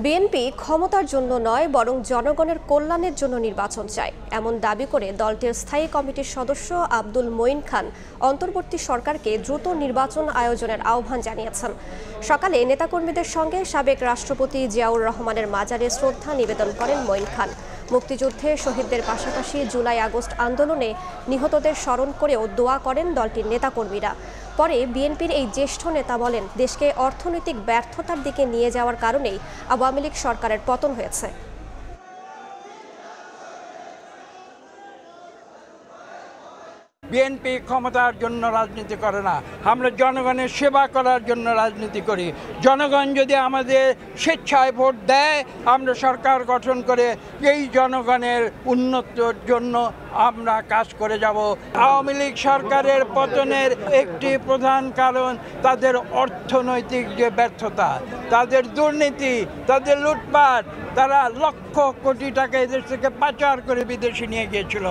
BNP ক্ষমতার জন্য নয় বরং জনগণের কল্যাণের জন্য নির্বাচন চায়, এমন দাবি করে দলটির স্থায়ী কমিটির সদস্য আব্দুল মঈন খান অন্তর্বর্তী সরকারকে দ্রুত নির্বাচন আয়োজনের আহ্বান জানিয়েছেন। সকালে নেতাকর্মীদের সঙ্গে সাবেক রাষ্ট্রপতি জিয়াউর রহমানের মাজারে শ্রদ্ধা নিবেদন করেন মঈন খান। মুক্তিযুদ্ধে শহীদদের পাশাপাশি জুলাই আগস্ট আন্দোলনে নিহতদের স্মরণ করেও দোয়া করেন দলটির নেতাকর্মীরা। পরে বিএনপির এই জ্যেষ্ঠ নেতা বলেন, দেশকে অর্থনৈতিক ব্যর্থতার দিকে নিয়ে যাওয়ার কারণেই আওয়ামী লীগ সরকারের পতন হয়েছে। বিএনপি ক্ষমতার জন্য রাজনীতি করে না, আমরা জনগণের সেবা করার জন্য রাজনীতি করি। জনগণ যদি আমাদের স্বেচ্ছায় ভোট দেয়, আমরা সরকার গঠন করে এই জনগণের উন্নতির জন্য আমরা কাজ করে যাব। আওয়ামী লীগ সরকারের পতনের একটি প্রধান কারণ তাদের অর্থনৈতিক যে ব্যর্থতা, তাদের দুর্নীতি, তাদের লুটপাট। তারা লক্ষ কোটি টাকা এদেশ থেকে পাচার করে বিদেশে নিয়ে গিয়েছিল।